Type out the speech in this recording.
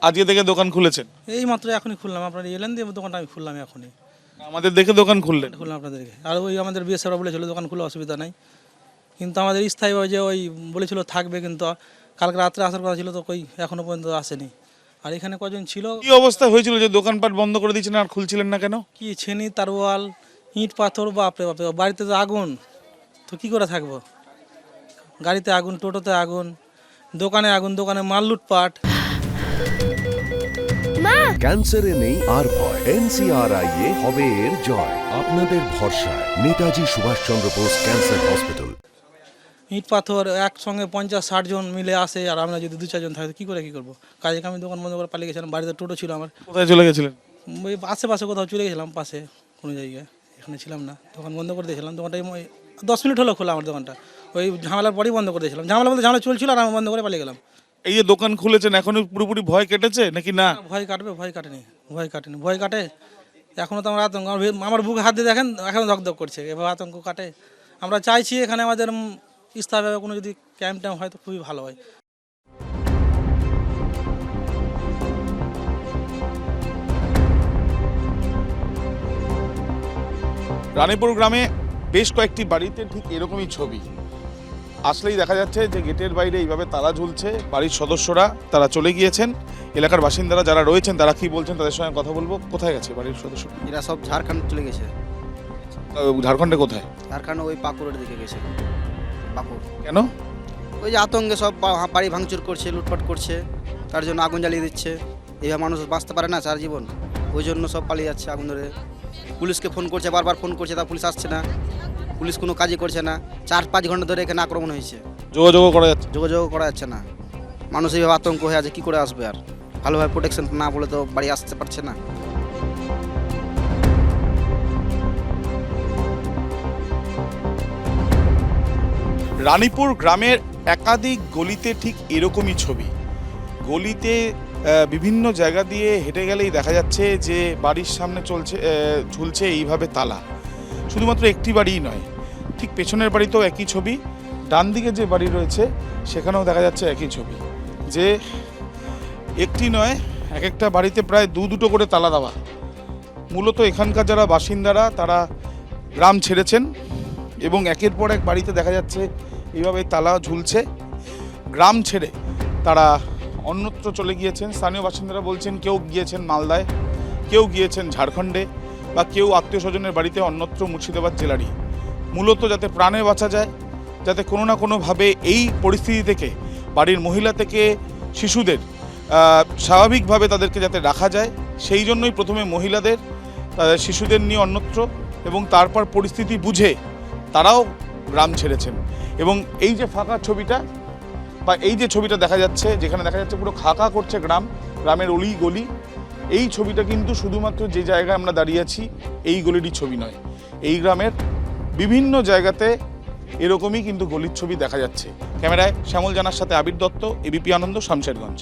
আজকে থেকে দোকান খুলেছেন? এই মাত্র এখনই খুললাম, আপনারা এলেন দিয়ে দোকানটা আমি খুললাম এখনই আমাদের দেখে দোকান খুললেন? খুললাম আপনাদেরকে। আর ওই আমাদের বিএসএফরা বলেছিল দোকান খুলে অসুবিধা নাই, কিন্তু আমাদের স্থায়ীভাবে যে ওই বলেছিল থাকবে, কিন্তু কালকে রাত্রে আসার কথা ছিল তো কই এখনো পর্যন্ত আসেনি। আর এখানে কজন ছিল, কি অবস্থা হয়েছিল যে দোকানপাট বন্ধ করে দিয়েছেন আর খুলছিলেন না কেন? কি ছেনি তারওয়াল ইট পাথর, বাপরে বাপরে, বাড়িতে তো আগুন, তো কি করে থাকবো? গাড়িতে আগুন, টোটোতে আগুন, দোকানে আগুন, দোকানে মাল লুটপাট। ক্যান্সারে নেই আর ভয়, NCRI হবে এর জয়। আপনাদের ভরসায় নেতাজি সুভাষচন্দ্র বোস ক্যান্সার হসপিটাল। ইট পাথর একসঙ্গে 50-60 জন মিলে আসে, আর আমরা যদি 2-4 জন থাকি কি করে কি করবো? কাজে আমি দোকান বন্ধ করে পালিয়ে গেছিলাম, বাড়িতে টোটো ছিল আমার, কোথায় চলে গেছিলেন? ওই আশেপাশে কোথাও চলে গেছিলাম, পাশে কোনো জায়গায়, এখানে ছিলাম না, দোকান বন্ধ করে দিয়েছিলাম। দোকানটা 10 মিনিট হলো খোলা আমার দোকানটা, ওই ঝামেলার পরেই বন্ধ করে দিয়েছিলাম। ঝামেলা বলতে ঝামেলা চলছিল আর আমি বন্ধ করে পালিয়ে গেলাম। এই যে দোকান খুলেছেন এখনো পুরোপুরি ভয় কেটেছে নাকি না? ভয় কাটবে? ভয় কাটেনি, ভয় কাটেনি, ভয় কাটে এখনও তো আমার আতঙ্ক, আমার বুকে হাত দিয়ে দেখেন এখন ধকধক করছে, এভাবে আতঙ্ক কাটে। আমরা চাইছি এখানে আমাদের স্থায়ীভাবে কোনো যদি ক্যাম্প ট্যাম্প হয় তো খুবই ভালো হয়। রানীপুর গ্রামে বেশ কয়েকটি বাড়িতে ঠিক এরকমই ছবি। আসলেই দেখা যাচ্ছে যে গেটের বাইরে এইভাবে তালা ঝুলছে, বাড়ির সদস্যরা তারা চলে গিয়েছেন। এলাকার বাসিন্দারা যারা রয়েছেন তারা কি বলছেন তাদের সঙ্গে কথা বলবো। কোথায় গেছে বাড়ির সদস্য? এরা সব ঝাড়খণ্ড চলে গেছে। ঝাড়খণ্ডে কোথায়? ঝাড়খণ্ড ওই পাকুড়ের দিকে গেছে। পাকুড় কেন? ওই যে আতঙ্কে সব বাড়ি ভাঙচুর করছে, লুটপাট করছে, তার জন্য আগুন জ্বালিয়ে দিচ্ছে। এইভাবে মানুষ বাঁচতে পারে না সারা জীবন, ওই জন্য সব পালিয়ে যাচ্ছে আগুন ধরে। পুলিশকে ফোন করছে, বারবার ফোন করছে, তা পুলিশ আসছে না, পুলিশ কোনো কাজই করছে না। 4-5 ঘন্টা ধরে এখানে আক্রমণ হয়েছে, যোগাযোগ করা যাচ্ছে? যোগাযোগ করা যাচ্ছে না। মানুষ এইভাবে আতঙ্ক হয়ে আছে, কী করে আসবে? আর ভালোভাবে প্রোটেকশন না বলে তো বাড়ি আসতে পারছে না। রানীপুর গ্রামের একাধিক গলিতে ঠিক এরকমই ছবি। গলিতে বিভিন্ন জায়গা দিয়ে হেঁটে গেলেই দেখা যাচ্ছে যে বাড়ির সামনে ঝুলছে এইভাবে তালা। শুধুমাত্র একটি বাড়িই নয়, ঠিক পেছনের বাড়িতেও একই ছবি, ডান দিকে যে বাড়ি রয়েছে সেখানেও দেখা যাচ্ছে একই ছবি, যে একটি নয় এক একটা বাড়িতে প্রায় দুটো করে তালা দেওয়া। মূলত এখানকার যারা বাসিন্দারা তারা গ্রাম ছেড়েছেন এবং একের পর এক বাড়িতে দেখা যাচ্ছে এইভাবে তালা ঝুলছে। গ্রাম ছেড়ে তারা অন্যত্র চলে গিয়েছেন। স্থানীয় বাসিন্দারা বলছেন কেউ গিয়েছেন মালদায়, কেউ গিয়েছেন ঝাড়খণ্ডে, বা কেউ আত্মীয় স্বজনের বাড়িতে অন্যত্র মুর্শিদাবাদ জেলারই। মূলত যাতে প্রাণে বাঁচা যায়, যাতে কোনো না কোনোভাবে এই পরিস্থিতি থেকে বাড়ির মহিলা থেকে শিশুদের স্বাভাবিকভাবে তাদেরকে যাতে রাখা যায়, সেই জন্যই প্রথমে মহিলাদের, তাদের শিশুদের নিয়ে অন্যত্র, এবং তারপর পরিস্থিতি বুঝে তারাও গ্রাম ছেড়েছেন। এবং এই যে ফাঁকা ছবিটা বা এই যে ছবিটা দেখা যাচ্ছে, যেখানে দেখা যাচ্ছে পুরো খাকা করছে গ্রামের অলি গলি, এই ছবিটা কিন্তু শুধুমাত্র যে জায়গায় আমরা দাঁড়িয়ে আছি এই গলিরই ছবি নয়। এই গ্রামের বিভিন্ন জায়গাতে এরকমই কিন্তু গলির ছবি দেখা যাচ্ছে। ক্যামেরায় শ্যামল জানার সাথে আবির দত্ত, এবিপি আনন্দ, শামশেরগঞ্জ।